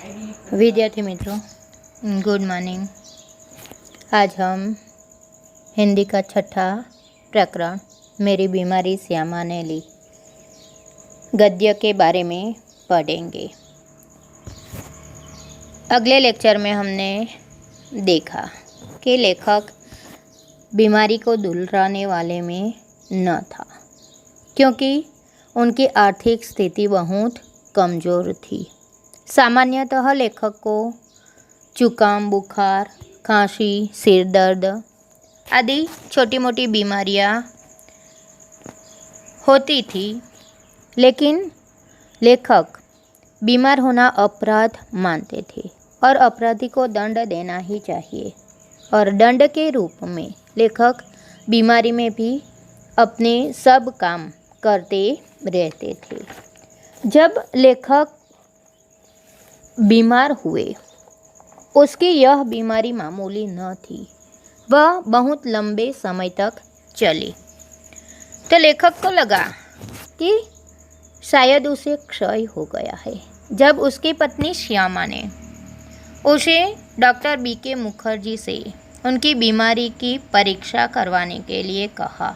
विद्यार्थी मित्रों, good morning. आज हम हिंदी का छठा प्रकरण मेरी बीमारी श्यामा ने ली गद्य के बारे में पढ़ेंगे। अगले लेक्चर में हमने देखा कि लेखक बीमारी को दुलराने वाले में न था, क्योंकि उनकी आर्थिक स्थिति बहुत कमज़ोर थी। सामान्यतः लेखक को जुकाम, बुखार, खांसी, सिर दर्द आदि छोटी मोटी बीमारियां होती थी, लेकिन लेखक बीमार होना अपराध मानते थे और अपराधी को दंड देना ही चाहिए, और दंड के रूप में लेखक बीमारी में भी अपने सब काम करते रहते थे। जब लेखक बीमार हुए, उसकी यह बीमारी मामूली न थी, वह बहुत लंबे समय तक चली। तो लेखक को लगा कि शायद उसे क्षय हो गया है। जब उसकी पत्नी श्यामा ने उसे डॉक्टर बीके मुखर्जी से उनकी बीमारी की परीक्षा करवाने के लिए कहा,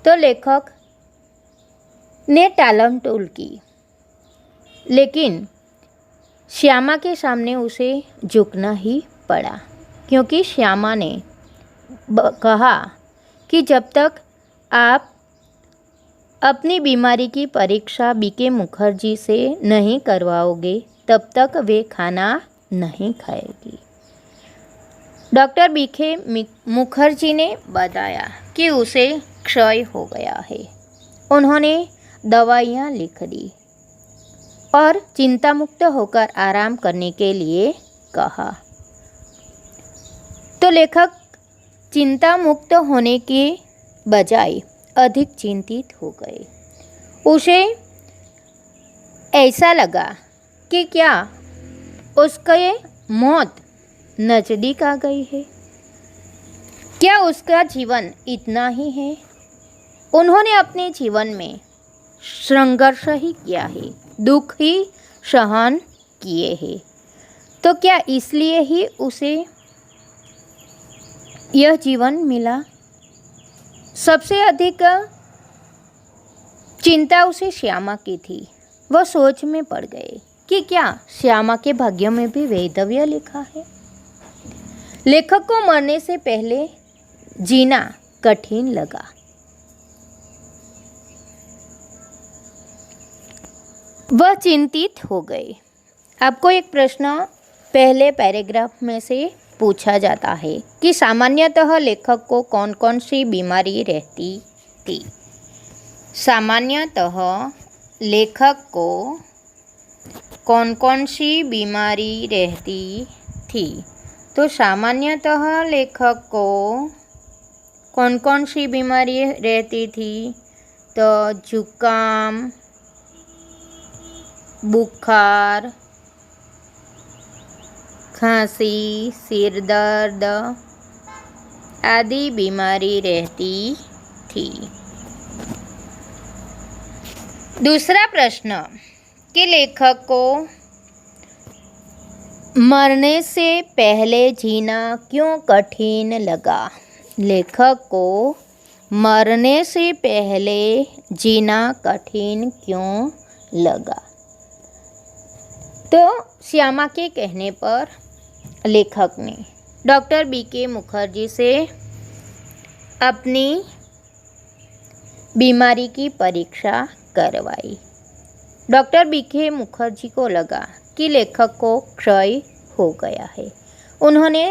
तो लेखक ने टालमटोल की, लेकिन श्यामा के सामने उसे झुकना ही पड़ा, क्योंकि श्यामा ने कहा कि जब तक आप अपनी बीमारी की परीक्षा बीके मुखर्जी से नहीं करवाओगे, तब तक वे खाना नहीं खाएगी। डॉक्टर बीके मुखर्जी ने बताया कि उसे क्षय हो गया है। उन्होंने दवाइयाँ लिख दी और चिंता मुक्त होकर आराम करने के लिए कहा। तो लेखक चिंता मुक्त होने के बजाय अधिक चिंतित हो गए। उसे ऐसा लगा कि क्या उसकी मौत नज़दीक आ गई है? क्या उसका जीवन इतना ही है? उन्होंने अपने जीवन में संघर्ष ही किया है, दुख ही सहन किए हैं, तो क्या इसलिए ही उसे यह जीवन मिला? सबसे अधिक चिंता उसे श्यामा की थी। वह सोच में पड़ गए कि क्या श्यामा के भाग्य में भी वैधव्य लिखा है? लेखक को मरने से पहले जीना कठिन लगा। वह चिंतित हो गए। आपको एक प्रश्न पहले पैराग्राफ में से पूछा जाता है कि सामान्यतः लेखक को कौन कौन सी बीमारी रहती थी। सामान्यतः लेखक को कौन कौन सी बीमारी रहती थी? तो सामान्यतः लेखक को कौन कौन सी बीमारी रहती थी? तो जुकाम, बुखार, खांसी, सिर दर्द आदि बीमारी रहती थी। दूसरा प्रश्न कि लेखक को मरने से पहले जीना क्यों कठिन लगा? लेखक को मरने से पहले जीना कठिन क्यों लगा? तो श्यामा के कहने पर लेखक ने डॉक्टर बीके मुखर्जी से अपनी बीमारी की परीक्षा करवाई। डॉक्टर बीके मुखर्जी को लगा कि लेखक को क्षय हो गया है। उन्होंने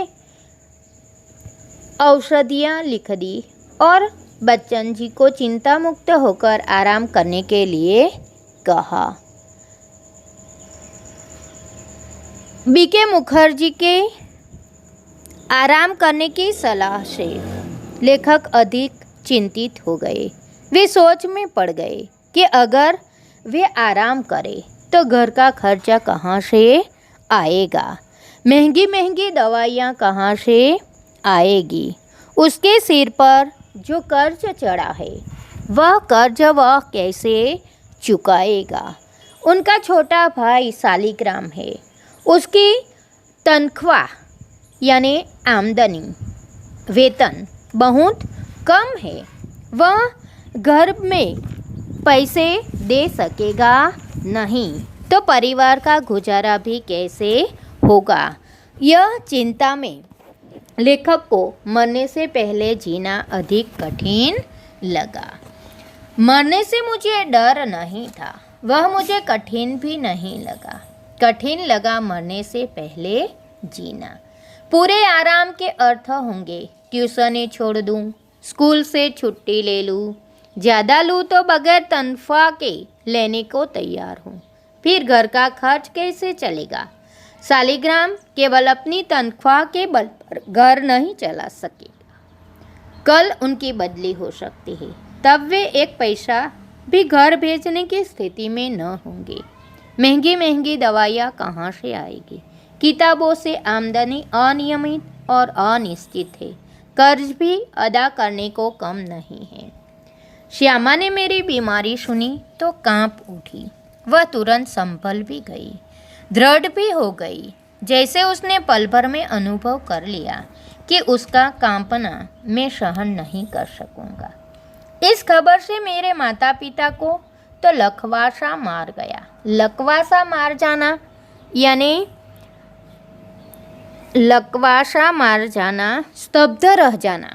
औषधियाँ लिख दी और बच्चन जी को चिंता मुक्त होकर आराम करने के लिए कहा। बीके मुखर्जी के आराम करने की सलाह से लेखक अधिक चिंतित हो गए। वे सोच में पड़ गए कि अगर वे आराम करें तो घर का खर्चा कहाँ से आएगा? महंगी महंगी दवाइयाँ कहाँ से आएगी? उसके सिर पर जो कर्ज चढ़ा है, वह कर्ज वह कैसे चुकाएगा? उनका छोटा भाई शालिग्राम है, उसकी तनख्वाह यानी आमदनी वेतन बहुत कम है, वह घर में पैसे दे सकेगा नहीं, तो परिवार का गुजारा भी कैसे होगा। यह चिंता में लेखक को मरने से पहले जीना अधिक कठिन लगा। मरने से मुझे डर नहीं था, वह मुझे कठिन भी नहीं लगा। कठिन लगा मरने से पहले जीना। पूरे आराम के अर्थ होंगे ट्यूशनें छोड़ दूँ, स्कूल से छुट्टी ले लूँ, ज़्यादा लूँ तो बगैर तनख्वाह के लेने को तैयार हूँ। फिर घर का खर्च कैसे चलेगा। शालिग्राम केवल अपनी तनख्वाह के बल पर घर नहीं चला सकेगा। कल उनकी बदली हो सकती है, तब वे एक पैसा भी घर भेजने की स्थिति में न होंगे। महंगी महंगी दवाइयाँ कहाँ से आएगी। किताबों से आमदनी अनियमित और अनिश्चित है। कर्ज भी अदा करने को कम नहीं है। श्यामा ने मेरी बीमारी सुनी तो कांप उठी। वह तुरंत संभल भी गई, दृढ़ भी हो गई, जैसे उसने पल भर में अनुभव कर लिया कि उसका कांपना मैं सहन नहीं कर सकूंगा। इस खबर से मेरे माता पिता को तो लकवासा मार गया। लकवासा मार जाना यानी लकवासा मार जाना, स्तब्ध रह जाना,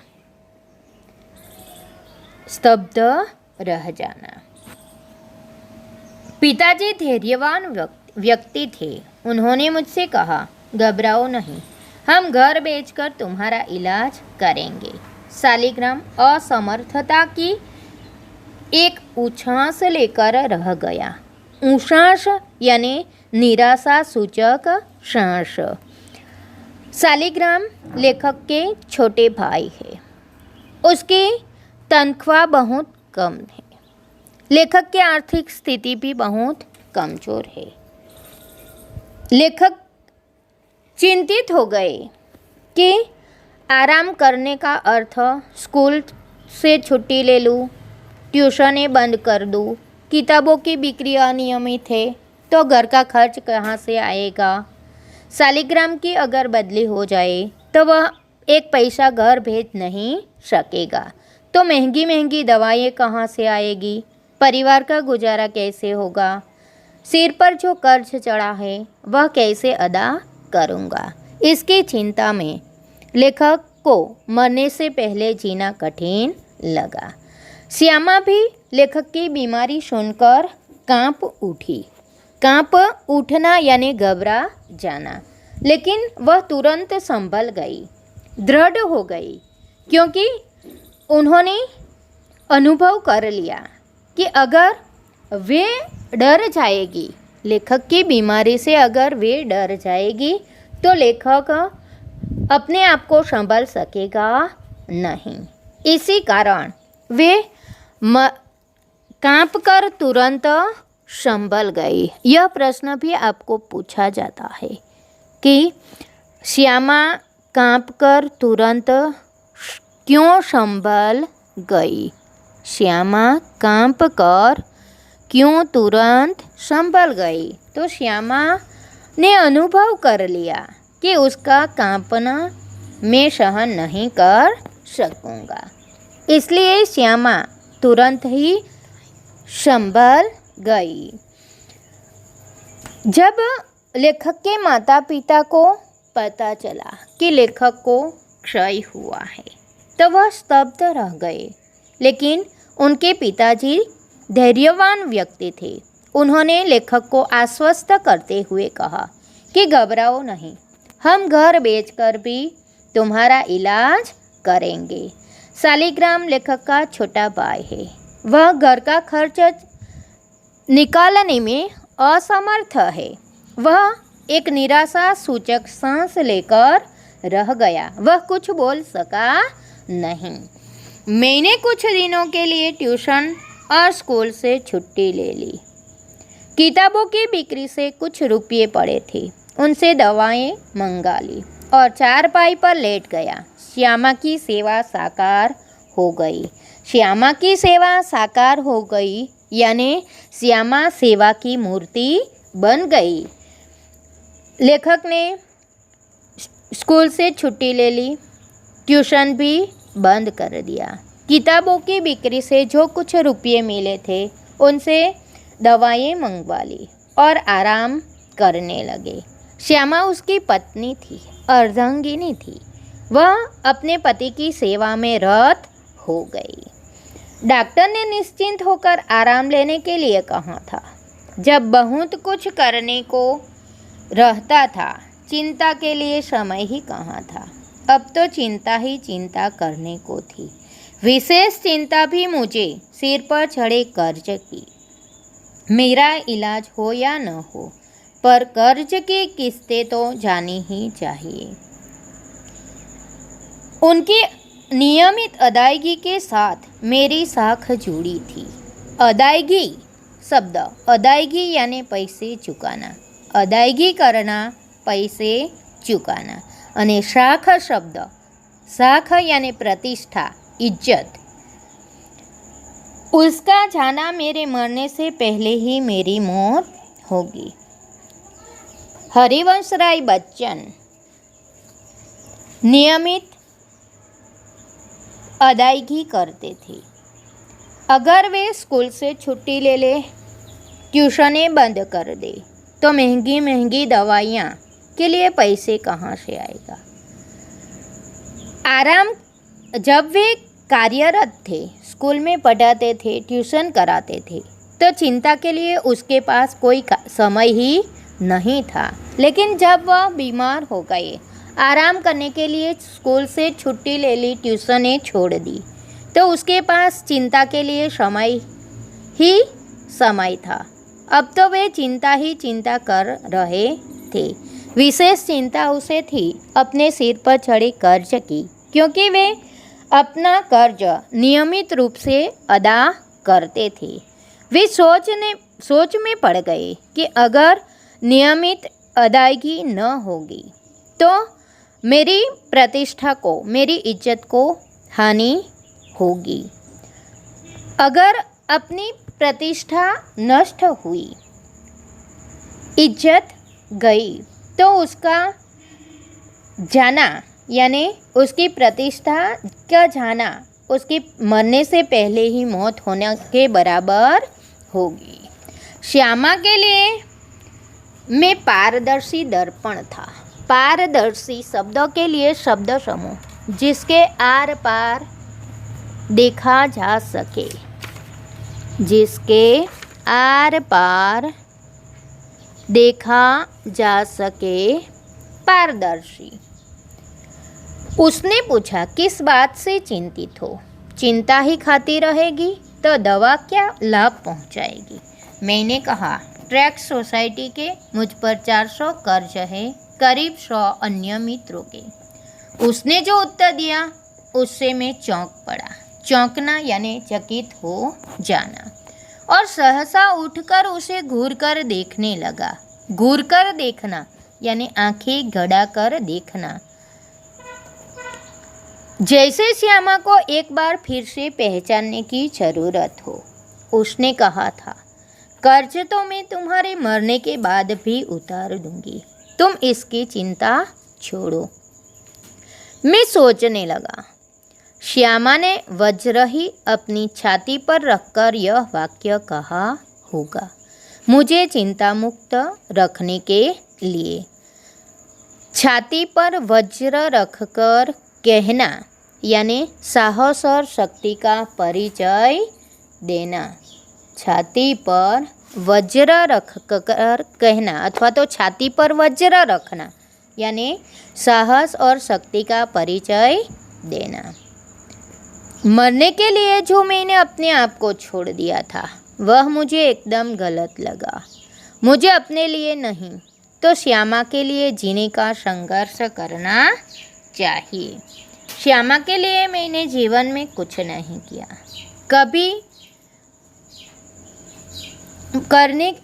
स्तब्ध रह जाना। पिताजी धैर्यवान व्यक्ति थे। उन्होंने मुझसे कहा, घबराओ नहीं, हम घर बेचकर तुम्हारा इलाज करेंगे। शालिग्राम असमर्थता की एक उछांस लेकर रह गया। उछांस यानी निराशा सूचक सांस। शालिग्राम लेखक के छोटे भाई है। उसकी तनख्वाह बहुत कम है। लेखक की आर्थिक स्थिति भी बहुत कमजोर है। लेखक चिंतित हो गए कि आराम करने का अर्थ स्कूल से छुट्टी ले लूँ, ट्यूशनें बंद कर दूँ, किताबों की बिक्री अनियमित है तो घर का खर्च कहाँ से आएगा। शालिग्राम की अगर बदली हो जाए तो वह एक पैसा घर भेज नहीं सकेगा, तो महंगी महंगी दवाइयाँ कहाँ से आएगी। परिवार का गुजारा कैसे होगा। सिर पर जो कर्ज चढ़ा है वह कैसे अदा करूँगा। इसकी चिंता में लेखक को मरने से पहले जीना कठिन लगा। श्यामा भी लेखक की बीमारी सुनकर कांप उठी। कांप उठना यानी घबरा जाना, लेकिन वह तुरंत संभल गई, दृढ़ हो गई, क्योंकि उन्होंने अनुभव कर लिया कि अगर वे डर जाएगी, लेखक की बीमारी से अगर वे डर जाएगी तो लेखक अपने आप को संभाल सकेगा नहीं। इसी कारण वे कांप कर तुरंत संभल गई। यह प्रश्न भी आपको पूछा जाता है कि श्यामा कांप कर तुरंत क्यों संभल गई। श्यामा कांप कर क्यों तुरंत संभल गई। तो श्यामा ने अनुभव कर लिया कि उसका कांपना मैं सहन नहीं कर सकूँगा, इसलिए श्यामा तुरंत ही संभल गई। जब लेखक के माता पिता को पता चला कि लेखक को क्षय हुआ है तो वह स्तब्ध रह गए, लेकिन उनके पिताजी धैर्यवान व्यक्ति थे। उन्होंने लेखक को आश्वस्त करते हुए कहा कि घबराओ नहीं, हम घर बेचकर भी तुम्हारा इलाज करेंगे। शालिग्राम लेखक का छोटा भाई है। वह घर का खर्च निकालने में असमर्थ है। वह एक निराशा सूचक सांस लेकर रह गया। वह कुछ बोल सका नहीं। मैंने कुछ दिनों के लिए ट्यूशन और स्कूल से छुट्टी ले ली। किताबों की बिक्री से कुछ रुपये पड़े थे, उनसे दवाएं मंगा ली और चारपाई पर लेट गया। श्यामा की सेवा साकार हो गई। श्यामा की सेवा साकार हो गई यानी श्यामा सेवा की मूर्ति बन गई। लेखक ने स्कूल से छुट्टी ले ली, ट्यूशन भी बंद कर दिया। किताबों की बिक्री से जो कुछ रुपये मिले थे उनसे दवाएं मंगवा ली और आराम करने लगे। श्यामा उसकी पत्नी थी, अर्धांगिनी थी। वह अपने पति की सेवा में रत हो गई। डॉक्टर ने निश्चिंत होकर आराम लेने के लिए कहा था। जब बहुत कुछ करने को रहता था, चिंता के लिए समय ही कहाँ था। अब तो चिंता ही चिंता करने को थी। विशेष चिंता भी मुझे सिर पर चढ़े कर्ज की। मेरा इलाज हो या न हो, पर कर्ज की किस्तें तो जानी ही चाहिए। उनकी नियमित अदायगी के साथ मेरी साख जुड़ी थी। अदायगी शब्द, अदायगी यानी पैसे चुकाना, अदायगी करना, पैसे चुकाना। અને શાખ શબ્દ, શાખ यानी प्रतिष्ठा, इज्जत। उसका जाना मेरे मरने से पहले ही मेरी मौत होगी। हरिवंश राय बच्चन नियमित अदायगी करते थे। अगर वे स्कूल से छुट्टी ले ले, ट्यूशनें बंद कर दे, तो महंगी महंगी दवाइयाँ के लिए पैसे कहाँ से आएगा। आराम, जब वे कार्यरत थे, स्कूल में पढ़ाते थे, ट्यूशन कराते थे, तो चिंता के लिए उसके पास कोई समय ही नहीं था। लेकिन जब वह बीमार हो गए, आराम करने के लिए स्कूल से छुट्टी ले ली, ट्यूशनें छोड़ दी, तो उसके पास चिंता के लिए समय ही समय था। अब तो वे चिंता ही चिंता कर रहे थे। विशेष चिंता उसे थी अपने सिर पर चढ़े कर्ज की, क्योंकि वे अपना कर्ज नियमित रूप से अदा करते थे। वे सोच में पड़ गए कि अगर नियमित अदायगी न होगी तो मेरी प्रतिष्ठा को, मेरी इज्जत को हानि होगी। अगर अपनी प्रतिष्ठा नष्ट हुई, इज्जत गई, तो उसका जाना यानी उसकी प्रतिष्ठा का जाना उसके मरने से पहले ही मौत होने के बराबर होगी। श्यामा के लिए मैं पारदर्शी दर्पण था। पारदर्शी शब्दों के लिए शब्द समूह, जिसके आर पार देखा जा सके, जिसके आर पार देखा जा सके, पारदर्शी। उसने पूछा, किस बात से चिंतित हो? चिंता ही खाती रहेगी तो दवा क्या लाभ पहुंचाएगी? मैंने कहा, ट्रैक्स सोसाइटी के मुझ पर 400 कर्ज है, करीब 100 अन्य मित्रों के। उसने जो उत्तर दिया उससे मैं चौंक पड़ा। चौंकना यानी चकित हो जाना। और सहसा उठकर उसे घूर कर देखने लगा। घूर कर देखना यानी आंखें गड़ा कर देखना। जैसे श्यामा को एक बार फिर से पहचानने की जरूरत हो। उसने कहा था, कर्ज तो मैं तुम्हारे मरने के बाद भी उतार दूंगी, तुम इसकी चिंता छोड़ो। मैं सोचने लगा, श्यामा ने वज्र ही अपनी छाती पर रखकर यह वाक्य कहा होगा, मुझे चिंता मुक्त रखने के लिए। छाती पर वज्र रखकर कहना यानी साहस और शक्ति का परिचय देना। छाती पर वज्र रखकर कहना अथवा तो छाती पर वज्र रखना यानी साहस और शक्ति का परिचय देना। मरने के लिए जो मैंने अपने आप को छोड़ दिया था वह मुझे एकदम गलत लगा। मुझे अपने लिए नहीं तो श्यामा के लिए जीने का संघर्ष करना चाहिए। श्यामा के लिए मैंने जीवन में कुछ नहीं किया,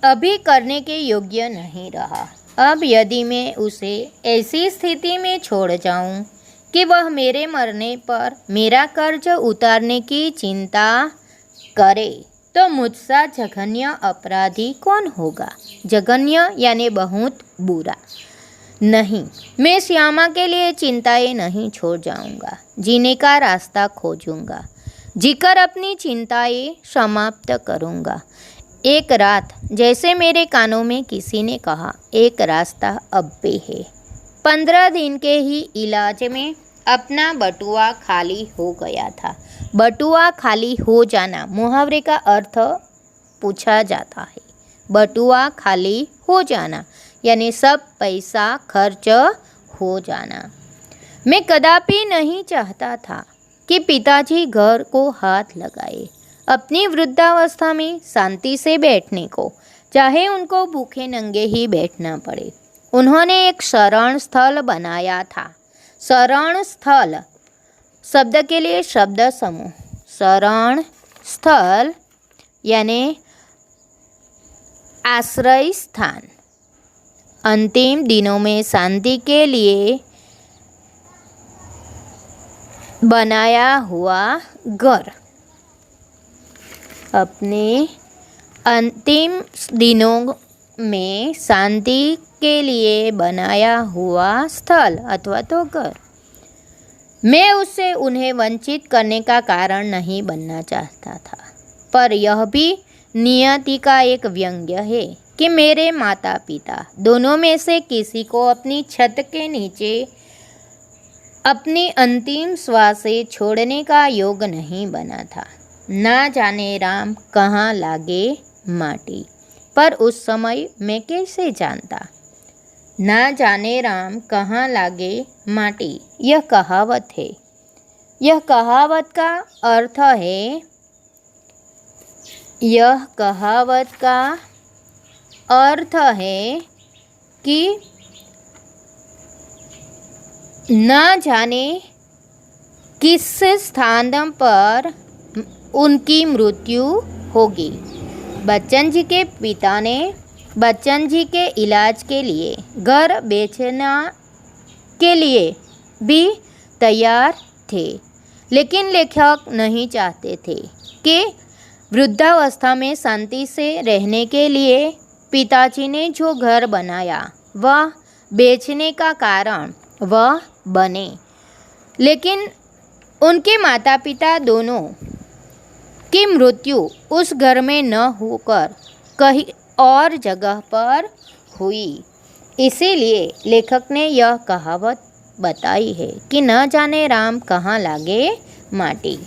अभी करने के योग्य नहीं रहा। अब यदि मैं उसे ऐसी स्थिति में छोड़ जाऊं कि वह मेरे मरने पर मेरा कर्ज उतारने की चिंता करे तो मुझसा जघन्य अपराधी कौन होगा। जघन्य यानी बहुत बुरा। नहीं, मैं श्यामा के लिए चिंताएं नहीं छोड़ जाऊंगा, जीने का रास्ता खोजूंगा, जीकर अपनी चिंताएं समाप्त करूंगा। एक रात जैसे मेरे कानों में किसी ने कहा, एक रास्ता अब भी है। 15 दिन के ही इलाज में अपना बटुआ खाली हो गया था। बटुआ खाली हो जाना मुहावरे का अर्थ पूछा जाता है। बटुआ खाली हो जाना यानी सब पैसा खर्च हो जाना। मैं कदापि नहीं चाहता था कि पिताजी घर को हाथ लगाए, अपनी वृद्धावस्था में शांति से बैठने को, चाहे उनको भूखे नंगे ही बैठना पड़े। उन्होंने एक शरण स्थल बनाया था। शरण स्थल शब्द के लिए शब्द समूह, शरण स्थल यानी आश्रय स्थान। अंतिम दिनों में शांति के लिए बनाया हुआ घर। अपने अंतिम दिनों में शांति के लिए बनाया हुआ स्थल अथवा तो घर। मैं उससे उन्हें वंचित करने का कारण नहीं बनना चाहता था, पर यह भी नियति का एक व्यंग्य है कि मेरे माता पिता दोनों में से किसी को अपनी छत के नीचे अपनी अंतिम श्वासें छोड़ने का योग नहीं बना था। ना जाने राम कहाँ लागे माटी, पर उस समय मैं कैसे जानता। ना जाने राम कहाँ लागे माटी, यह कहावत है। यह कहावत का अर्थ है, यह कहावत का अर्थ है कि न जाने किस स्थान पर उनकी मृत्यु होगी। बच्चन जी के पिता ने बच्चन जी के इलाज के लिए घर बेचना के लिए भी तैयार थे, लेकिन लेखक नहीं चाहते थे कि वृद्धावस्था में शांति से रहने के लिए पिताजी ने जो घर बनाया वह बेचने का कारण वह बने। लेकिन उनके माता पिता दोनों की मृत्यु उस घर में न होकर कहीं और जगह पर हुई। इसीलिए लेखक ने यह कहावत बताई है कि न जाने राम कहाँ लागे माटी।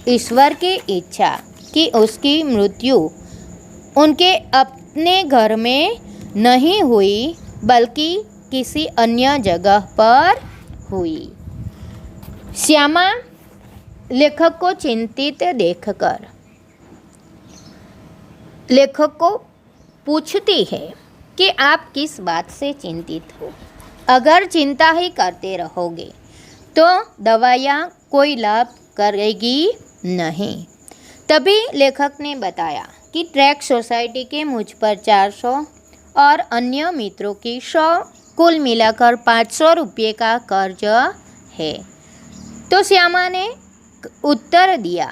ईश्वर की इच्छा कि उसकी मृत्यु उनके अपने घर में नहीं हुई, बल्कि किसी अन्य जगह पर हुई। श्यामा लेखक को चिंतित देखकर लेखक को पूछती है कि आप किस बात से चिंतित हो। अगर चिंता ही करते रहोगे तो दवाइयाँ कोई लाभ करेगी नहीं। तभी लेखक ने बताया कि ट्रैक सोसाइटी के मुझ पर 400 और अन्य मित्रों की 100 कुल मिलाकर 500 रुपये का कर्ज है। तो श्यामा ने उत्तर दिया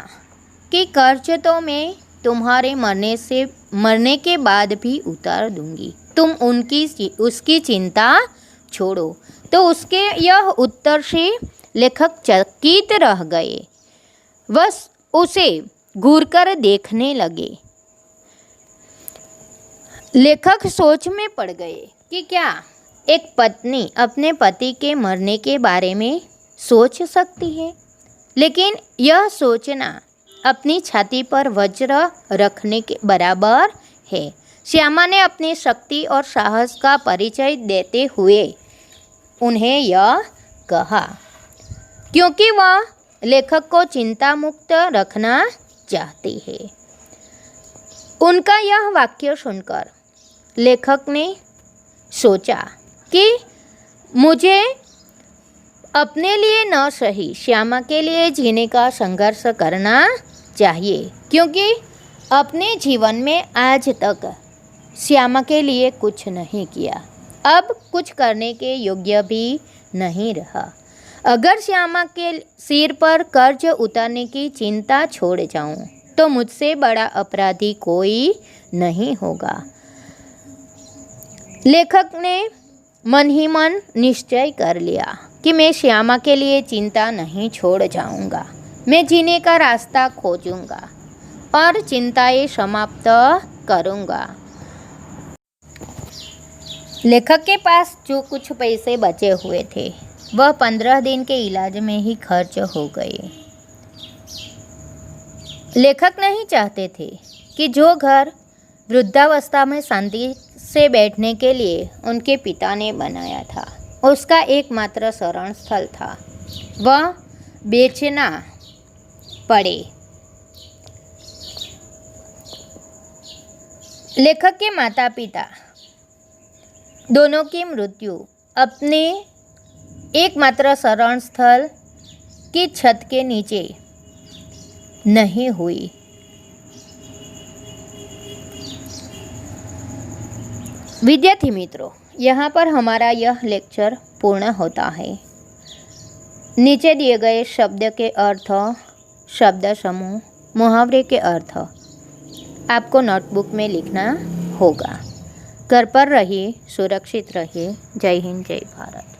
कि कर्ज तो मैं तुम्हारे मरने के बाद भी उतार दूंगी, तुम उसकी चिंता छोड़ो। तो उसके यह उत्तर से लेखक चकित रह गए। बस उसे घूरकर देखने लगे। लेखक सोच में पड़ गए कि क्या एक पत्नी अपने पति के मरने के बारे में सोच सकती है, लेकिन यह सोचना अपनी छाती पर वज्र रखने के बराबर है। श्यामा ने अपनी शक्ति और साहस का परिचय देते हुए उन्हें यह कहा, क्योंकि वह लेखक को चिंता मुक्त रखना चाहती है। उनका यह वाक्य सुनकर लेखक ने सोचा कि मुझे अपने लिए न सही श्यामा के लिए जीने का संघर्ष करना चाहिए, क्योंकि अपने जीवन में आज तक श्यामा के लिए कुछ नहीं किया, अब कुछ करने के योग्य भी नहीं रहा। अगर श्यामा के सिर पर कर्ज उतारने की चिंता छोड़ जाऊं तो मुझसे बड़ा अपराधी कोई नहीं होगा। लेखक ने मन ही मन निश्चय कर लिया कि मैं श्यामा के लिए चिंता नहीं छोड़ जाऊंगा। मैं जीने का रास्ता खोजूंगा और चिंताएं समाप्त करूंगा। लेखक के पास जो कुछ पैसे बचे हुए थे वह 15 दिन के इलाज में ही खर्च हो गए। लेखक नहीं चाहते थे कि जो घर वृद्धावस्था में शांति से बैठने के लिए उनके पिता ने बनाया था, उसका एकमात्र शरण स्थल था, वह बेचना पड़े। लेखक के माता पिता दोनों की मृत्यु अपने एकमात्र शरण स्थल की छत के नीचे नहीं हुई। विद्यार्थी मित्रों, यहाँ पर हमारा यह लेक्चर पूर्ण होता है। नीचे दिए गए शब्द के अर्थ, शब्द समूह, मुहावरे के अर्थ आपको नोटबुक में लिखना होगा। घर पर रहिए, सुरक्षित रहिए। जय हिंद, जय भारत।